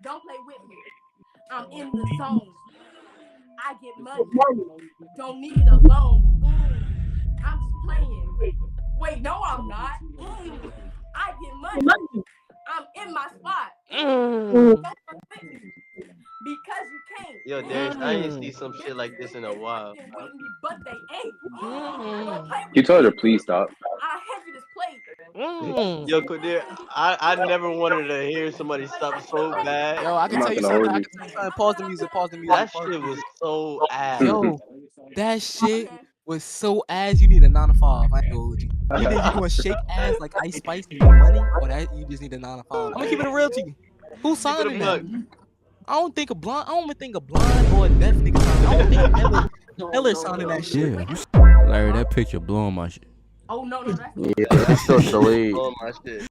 Don't play with me. I'm in the zone. I get money. Don't need it alone. I'm just playing. Wait, no, I'm not. I get money. I'm in my spot. Don't fuck with me because you can't. Yo, Darius, I ain't see some shit like this in a while. With me, but they ain't. Don't play You with told her me. please stop. I heavy this plate. Yo, Kadir, I never wanted to hear somebody stop so bad. Yo, I I'm can tell not you gonna hold something. I you. can tell you something. Pause the music. Pause the music. That Pause the shit was music. so ass. Yo, that shit was so ass. You need a 9 to 5. I ain't gonna hold you. Either you gonna shake ass like Ice Spice and get money, or that you just need a 9 to 5. I'm gonna keep it real to you. Who's Keep it a signing that? buck. I don't think a blind. I don't even think a blind or a deaf nigga. I don't think Eller signing that shit. Yeah, Larry, that picture blowing my shit. Oh no, that's Yeah, that's still delayed. Oh my shit.